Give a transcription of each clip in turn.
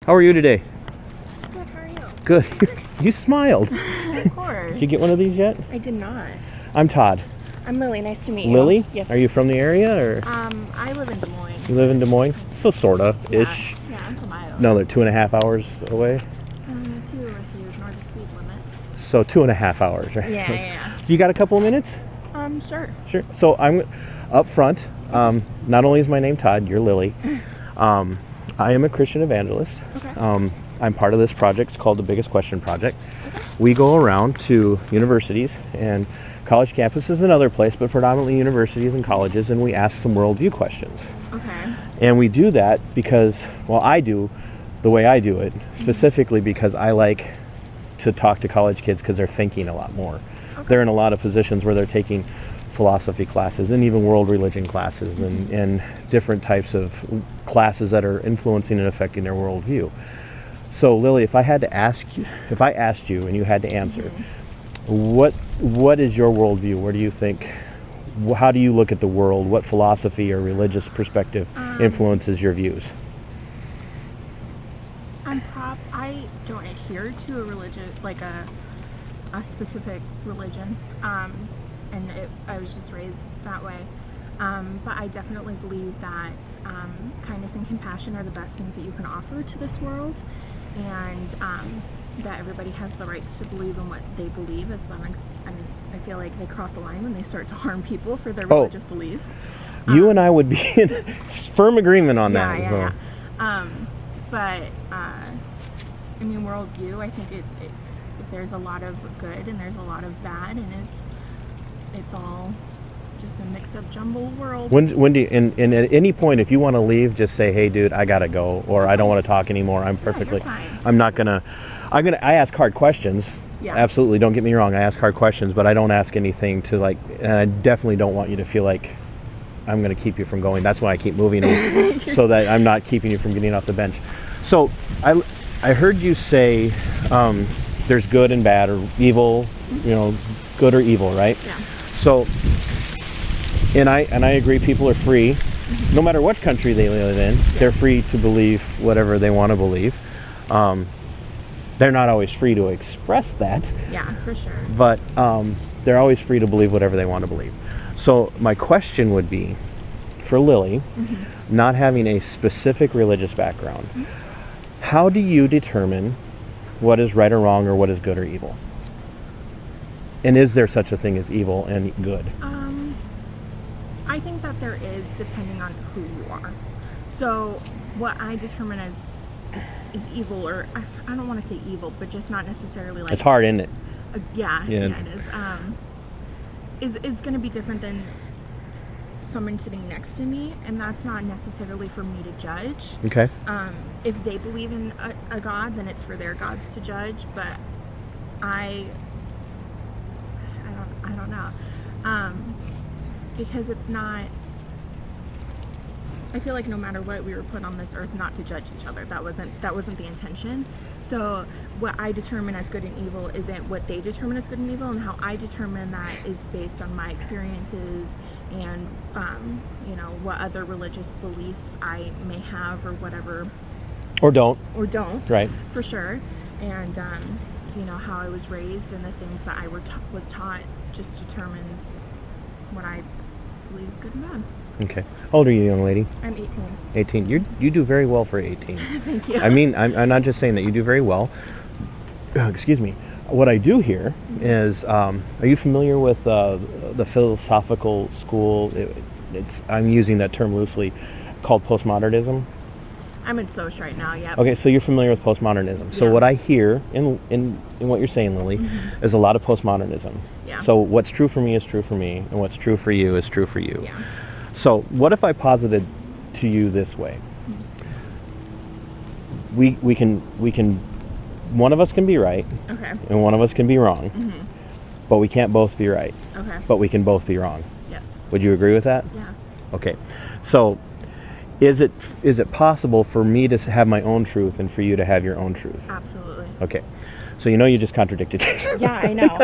How are you today? Good, how are you? Good. You smiled. Of course. Did you get one of these yet? I did not. I'm Todd. I'm Lily. Nice to meet you. Lily? Yes. Are you from the area, or? I live in Des Moines. You live in Des Moines? So sorta-ish. Yeah, I'm from Iowa. No, they're 2.5 hours away. 2 if you ignore the speed limit. So 2.5 hours, right? Yeah. You got a couple of minutes? Sure. Sure. So I'm up front. Not only is my name Todd, you're Lily. I am a Christian evangelist. Okay. I'm part of this project. It's called the Biggest Question Project. Okay. We go around to universities and college campuses and other places, but predominantly universities and colleges, and we ask some worldview questions. Okay. And we do that because, well, I do the way I do it, specifically because I like to talk to college kids because they're thinking a lot more. Okay. They're in a lot of positions where they're taking philosophy classes and even world religion classes and different types of classes that are influencing and affecting their worldview. So Lily, if I asked you and you had to answer, what is your worldview? Where do you think, how do you look at the world? What philosophy or religious perspective influences your views? I don't adhere to a religion, like a specific religion, and I was just raised that way. But I definitely believe that kindness and compassion are the best things that you can offer to this world, and that everybody has the rights to believe in what they believe, as long as, I feel like they cross a line when they start to harm people for their religious beliefs. You and I would be in firm agreement on that. Yeah. But I mean, worldview, I think there's a lot of good and there's a lot of bad, and it's all just a mix-up jumble world. When do you, and at any point, if you want to leave, just say, hey dude, I gotta go, or I don't want to talk anymore. I'm perfectly, I ask hard questions. Yeah. Absolutely, don't get me wrong, I ask hard questions, but I don't ask anything to and I definitely don't want you to feel like I'm going to keep you from going. That's why I keep moving you, so that I'm not keeping you from getting off the bench. So I heard you say there's good and bad, or evil, good or evil, right? Yeah. So, and I agree, people are free, no matter what country they live in, they're free to believe whatever they want to believe. They're not always free to express that. Yeah, for sure. But they're always free to believe whatever they want to believe. So my question would be, for Lily, not having a specific religious background, how do you determine what is right or wrong, or what is good or evil? And is there such a thing as evil and good? I think that there is, depending on who you are. So what I determine as is evil, or I don't want to say evil, but just not necessarily like... It's hard, isn't it? Yeah, it is. Is going to be different than someone sitting next to me, and that's not necessarily for me to judge. Okay. If they believe in a God, then it's for their gods to judge, but I don't know. Because it's not... I feel like no matter what, we were put on this earth not to judge each other. That wasn't the intention. So what I determine as good and evil isn't what they determine as good and evil, and how I determine that is based on my experiences and what other religious beliefs I may have, or whatever, or don't, right, for sure. And how I was raised and the things that I was taught just determines what I believe is good and bad. Okay. How old are you, young lady? I'm 18. 18. You do very well for 18. Thank you. I mean, I'm not just saying that. You do very well. Excuse me. What I do here is, are you familiar with the philosophical school? I'm using that term loosely, called postmodernism. I'm in Soch right now, yeah. Okay, so you're familiar with postmodernism. So what I hear in what you're saying, Lily, is a lot of postmodernism. Yeah. So what's true for me is true for me, and what's true for you is true for you. Yeah. So what if I posited to you this way? We can one of us can be right, okay, and one of us can be wrong, but we can't both be right. Okay. But we can both be wrong. Yes. Would you agree with that? Yeah. Okay. So is it possible for me to have my own truth and for you to have your own truth? Absolutely. Okay. So you just contradicted yourself. Yeah, I know.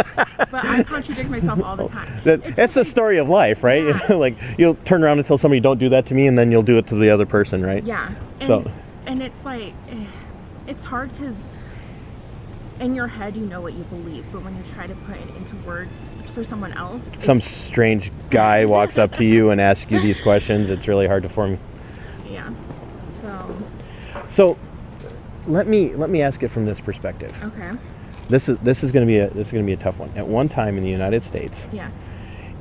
But I contradict myself all the time. That's the story of life, right? Yeah. Like, you'll turn around and tell somebody, don't do that to me, and then you'll do it to the other person, right? Yeah. And it's like, it's hard because in your head you know what you believe, but when you try to put it into words for someone else, some strange guy walks up to you and asks you these questions. It's really hard to form. Yeah. So let me ask it from this perspective. Okay. This is going to be a tough one. At one time in the United States, Yes.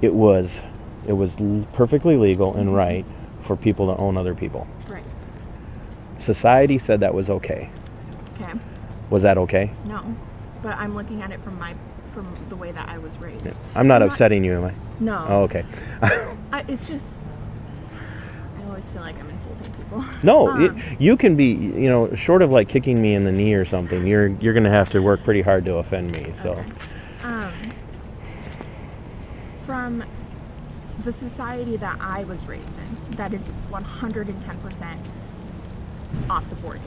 it was perfectly legal and right for people to own other people. Right. Society said that was okay. Okay. Was that okay? No, but I'm looking at it from the way that I was raised. Yeah. I'm not upsetting you, am I? No. Oh, okay. It's just, I always feel like I'm insulting people. No, you can be, short of like kicking me in the knee or something. You're going to have to work pretty hard to offend me. So. Okay. From the society that I was raised in, that is 110% off the board.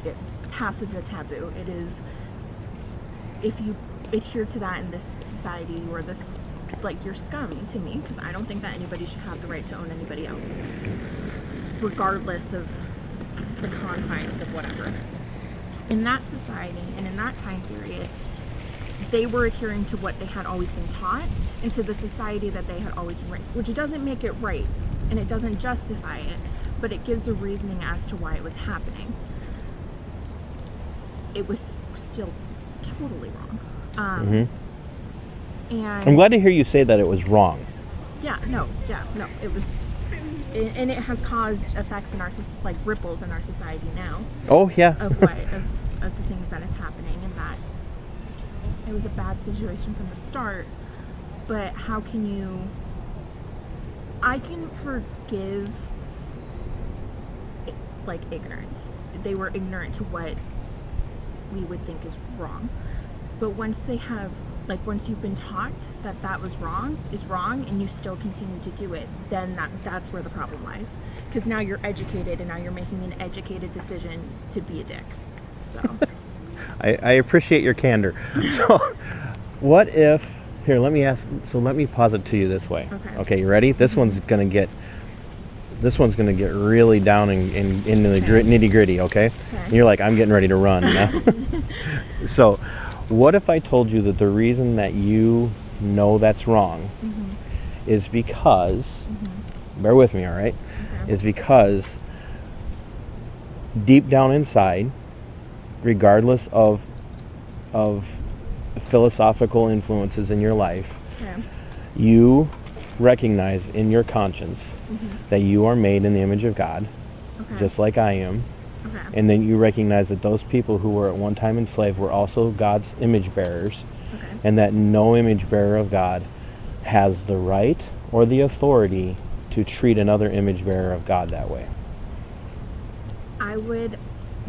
It passes a taboo. It is, if you adhere to that in this society, you are you're scum to me, because I don't think that anybody should have the right to own anybody else, regardless of the confines of whatever. In that society and in that time period, they were adhering to what they had always been taught and to the society that they had always been raised, which doesn't make it right and it doesn't justify it, but it gives a reasoning as to why it was happening. It was still totally wrong. And I'm glad to hear you say that it was wrong. No, it was, and it has caused effects in our, like ripples in our society now. Oh yeah. Of the things that is happening, and that it was a bad situation from the start. But how can you? I can forgive like ignorance. They were ignorant to what we would think is wrong. But once you've been taught that was wrong, and you still continue to do it, then that's where the problem lies. Because now you're educated, and now you're making an educated decision to be a dick. So. I appreciate your candor. So, what if? Here, let me pose it to you this way. Okay, you ready? This one's gonna get really down into the nitty gritty. Okay? And you're like, I'm getting ready to run now. So, what if I told you that the reason that you know that's wrong is because, bear with me, all right? Okay. Is because deep down inside, regardless of philosophical influences in your life, you recognize in your conscience that you are made in the image of God, just like I am. And then you recognize that those people who were at one time enslaved were also God's image bearers, and that no image bearer of God has the right or the authority to treat another image bearer of God that way. I would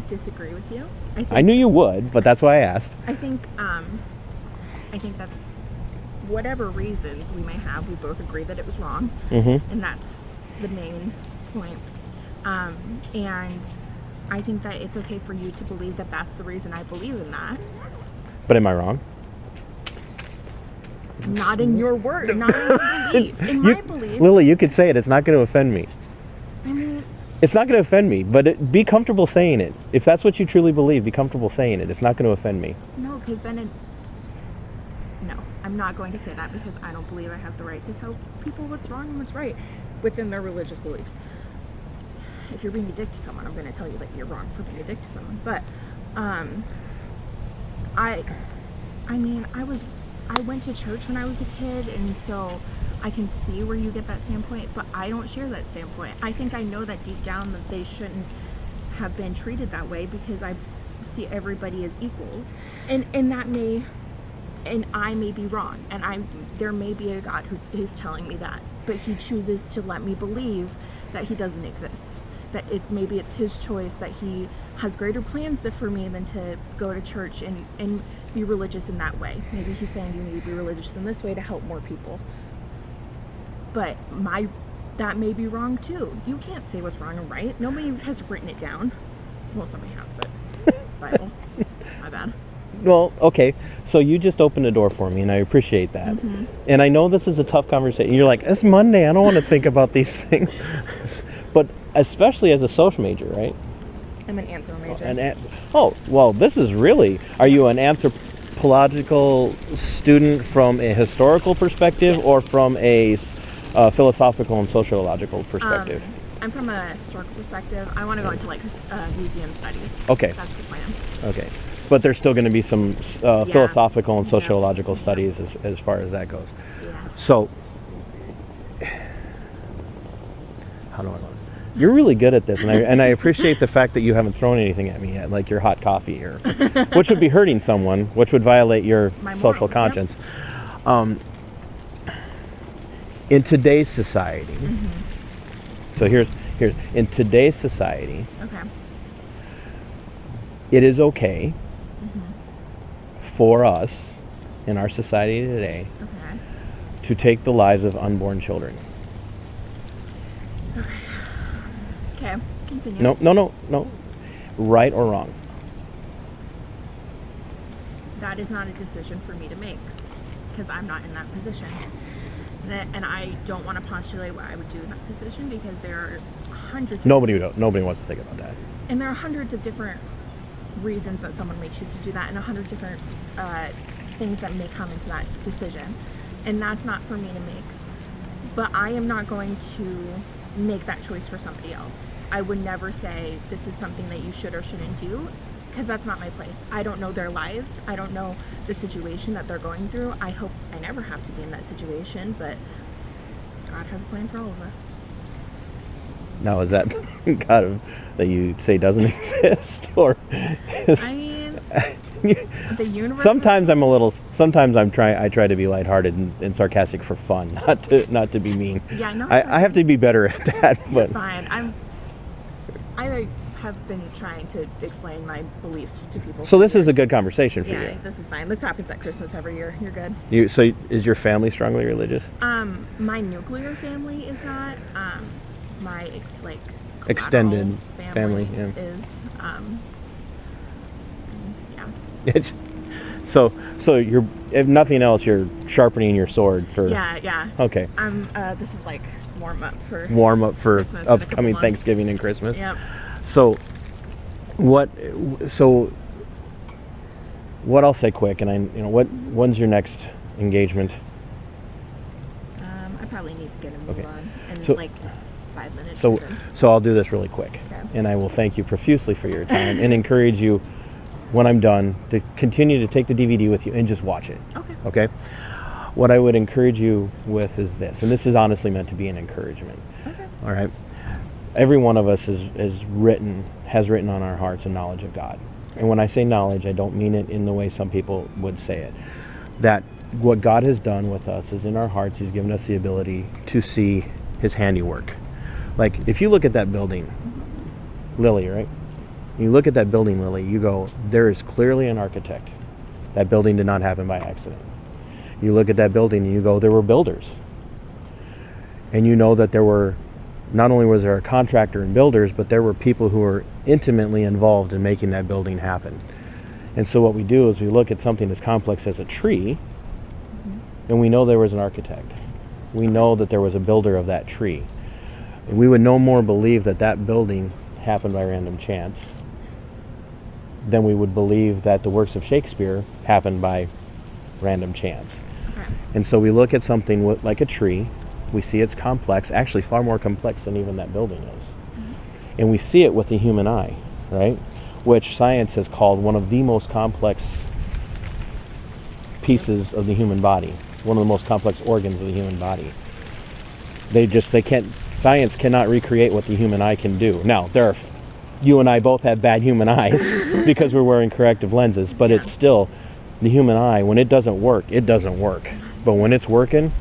disagree with you. I knew you would, but that's why I asked. I think that whatever reasons we may have, we both agree that it was wrong, and that's the main point. And I think that it's okay for you to believe that that's the reason I believe in that. But am I wrong? Not in your word, not in your belief. In my belief. Lily, you could say it. It's not going to offend me. I mean, it's not going to offend me, but be comfortable saying it. If that's what you truly believe, be comfortable saying it. It's not going to offend me. No, because then no, I'm not going to say that, because I don't believe I have the right to tell people what's wrong and what's right within their religious beliefs. If you're being a dick to someone, I'm going to tell you that you're wrong for being a dick to someone. But I went to church when I was a kid, and so I can see where you get that standpoint, but I don't share that standpoint. I think I know that deep down that they shouldn't have been treated that way, because I see everybody as equals, and I may be wrong, and there may be a God who is telling me that, but he chooses to let me believe that he doesn't exist. That maybe it's his choice, that he has greater plans for me than to go to church and be religious in that way. Maybe he's saying you need to be religious in this way to help more people. But that may be wrong too. You can't say what's wrong and right. Nobody has written it down. Well, somebody has, but Bible. My bad. Well, okay. So you just opened a door for me, and I appreciate that. And I know this is a tough conversation. You're like, it's Monday. I don't want to think about these things. But especially as a social major, right? I'm an anthro major. Oh, well, this is really... Are you an anthropological student from a historical perspective, Yes. or from a philosophical and sociological perspective? I'm from a historical perspective. I want to go into like museum studies. Okay. That's the plan. Okay. But there's still going to be some philosophical and Yeah. sociological studies as far as that goes. Yeah. So, how do I want? You're really good at this, and I appreciate the fact that you haven't thrown anything at me yet, like your hot coffee, or which would be hurting someone, which would violate your My social morals, conscience. In today's society, so here's in today's society, Okay. it is okay for us in our society today Okay. to take the lives of unborn children. Okay. Continue. No. Right or wrong? That is not a decision for me to make because I'm not in that position. And I don't want to postulate what I would do in that position because there are hundreds. Nobody wants to think about that. And there are hundreds of different reasons that someone may choose to do that, and 100 different things that may come into that decision. And that's not for me to make. But I am not going to make that choice for somebody else. I would never say this is something that you should or shouldn't do, because that's not my place. I don't know their lives. I don't know the situation that they're going through. I hope I never have to be in that situation, but God has a plan for all of us. Now, is that God that you say doesn't exist, or? I mean, the universe. Sometimes I try to be lighthearted and sarcastic for fun, not to be mean. Yeah, no. I have to be better at that. But fine. I have been trying to explain my beliefs to people. So for this is a years. good conversation for Yeah, you. this is fine. This happens at Christmas every year. You're good. So is your family strongly religious? My nuclear family is not. My Extended collateral family, yeah. is. Yeah. It's so you're, if nothing else, you're sharpening your sword for. Yeah. Okay. This is like warm up for Christmas in a couple upcoming months. Thanksgiving and Christmas. Yep. So what I'll say quick, and when's your next engagement? I probably need to get a move Okay. on in So- like 5 minutes. So or so I'll do this really quick, Okay. and I will thank you profusely for your time and encourage you, when I'm done, to continue to take the DVD with you and just watch it. Okay. Okay? What I would encourage you with is this, and this is honestly meant to be an encouragement. Okay. All right? Every one of us has written on our hearts a knowledge of God. And when I say knowledge, I don't mean it in the way some people would say it. That what God has done with us is in our hearts, He's given us the ability to see His handiwork. Like, if you look at that building, Lily, right? You look at that building, Lily, you go, there is clearly an architect. That building did not happen by accident. You look at that building and you go, there were builders. And you know that there were, not only was there a contractor and builders, but there were people who were intimately involved in making that building happen. And so what we do is we look at something as complex as a tree, and we know there was an architect. We know that there was a builder of that tree. And we would no more believe that that building happened by random chance than we would believe that the works of Shakespeare happened by random chance. Okay. And so we look at something like a tree, we see it's complex, actually far more complex than even that building is. And we see it with the human eye, right? Which science has called one of the most complex pieces of the human body, one of the most complex organs of the human body. Science cannot recreate what the human eye can do. Now, you and I both have bad human eyes because we're wearing corrective lenses, but Yeah. it's still, the human eye, when it doesn't work, it doesn't work. But when it's working,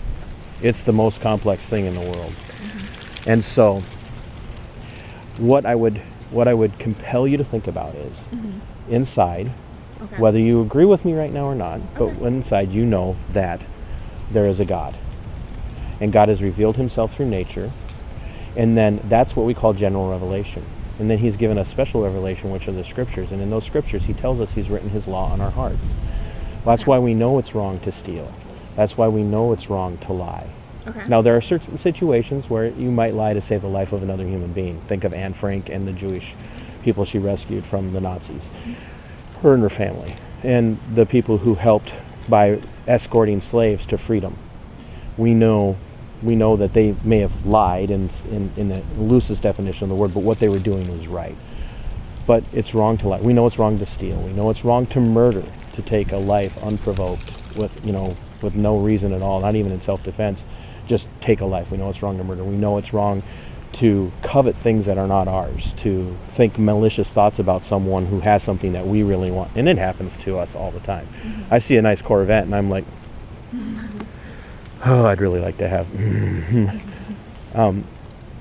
it's the most complex thing in the world. And so, what I would compel you to think about is, inside, Okay. whether you agree with me right now or not, Okay. but inside you know that there is a God. And God has revealed Himself through nature. And then that's what we call general revelation. And then He's given us special revelation, which are the scriptures. And in those scriptures, He tells us He's written His law on our hearts. That's why we know it's wrong to steal. That's why we know it's wrong to lie. Okay. Now, there are certain situations where you might lie to save the life of another human being. Think of Anne Frank and the Jewish people she rescued from the Nazis, her and her family, and the people who helped by escorting slaves to freedom. We know that they may have lied in the loosest definition of the word, but what they were doing was right. But it's wrong to lie. We know it's wrong to steal. We know it's wrong to murder, to take a life unprovoked with no reason at all, not even in self-defense. Just take a life. We know it's wrong to murder. We know it's wrong to covet things that are not ours, to think malicious thoughts about someone who has something that we really want. And it happens to us all the time. I see a nice Corvette and I'm like, oh, I'd really like to have.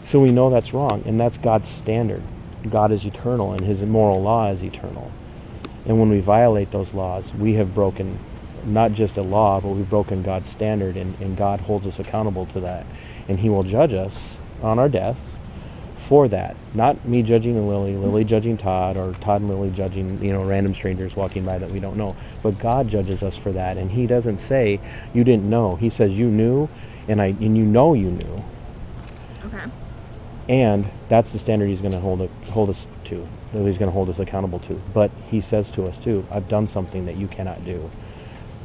So we know that's wrong, and that's God's standard. God is eternal, and his moral law is eternal. And when we violate those laws, we have broken not just a law, but we've broken God's standard, and God holds us accountable to that. And he will judge us on our death for that. Not me judging Lily judging Todd, or Todd and Lily judging, random strangers walking by that we don't know. But God judges us for that, and he doesn't say, you didn't know. He says, you knew, and you know you knew. Okay. And that's the standard he's going to hold us to, that he's going to hold us accountable to. But he says to us too, I've done something that you cannot do.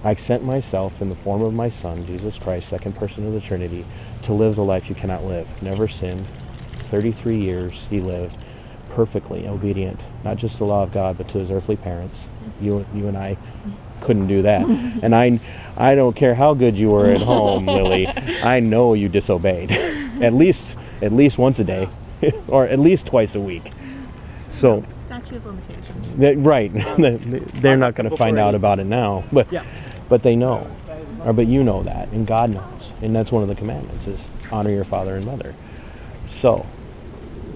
I sent myself in the form of my Son, Jesus Christ, second person of the Trinity, to live the life you cannot live. Never sinned. 33 years he lived perfectly obedient, not just to the law of God, but to his earthly parents. You and I couldn't do that. And I don't care how good you were at home, Lily. I know you disobeyed. At least once a day, or at least twice a week. So statute of limitations. Right. They're not going to find out about it now, but they know. But you know that, and God knows. And that's one of the commandments, is honor your father and mother. So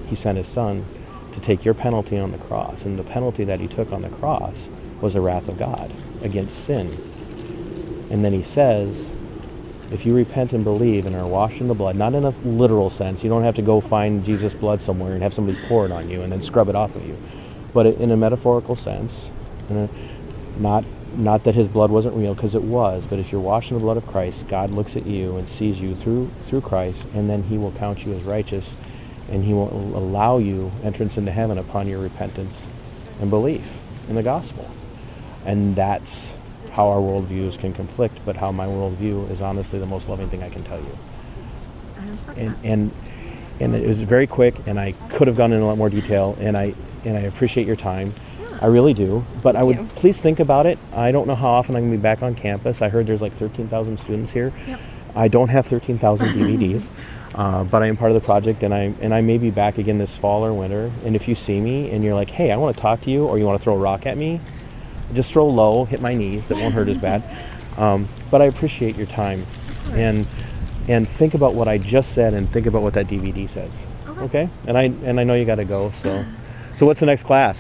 he sent his Son to take your penalty on the cross, and the penalty that he took on the cross was the wrath of God against sin. And then he says, if you repent and believe and are washed in the blood, not in a literal sense, you don't have to go find Jesus' blood somewhere and have somebody pour it on you and then scrub it off of you, but in a metaphorical sense, not that his blood wasn't real, because it was, but if you're washed in the blood of Christ, God looks at you and sees you through Christ, and then he will count you as righteous, and he will allow you entrance into heaven upon your repentance and belief in the gospel. And that's how our worldviews can conflict, but how my worldview is honestly the most loving thing I can tell you. I respect And that. and it was very quick, and I could have gone into a lot more detail, and I appreciate your time. I really do, but I would please think about it. I don't know how often I'm going to be back on campus. I heard there's like 13,000 students here. Yep. I don't have 13,000 DVDs, but I am part of the project, and I may be back again this fall or winter. And if you see me and you're like, hey, I want to talk to you, or you want to throw a rock at me, just throw low, hit my knees. It won't hurt as bad. But I appreciate your time, and think about what I just said, and think about what that DVD says. Okay? And I know you got to go. So what's the next class?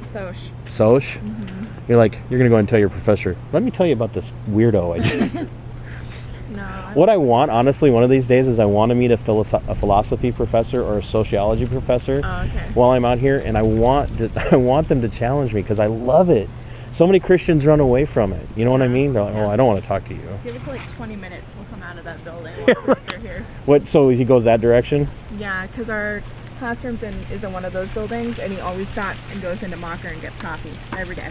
Soch. Soch? Mm-hmm. You're gonna go and tell your professor, let me tell you about this weirdo I just. No. What I want, honestly, one of these days, is I want to meet a philosophy professor or a sociology professor while I'm out here, and I want them to challenge me, because I love it. So many Christians run away from it. You know what I mean? They're like, oh, I don't want to talk to you. Give it to like 20 minutes. We'll come out of that building while we're here. What? So he goes that direction? Yeah, because our classroom's is in one of those buildings, and he always stops and goes into Mocker and gets coffee every day.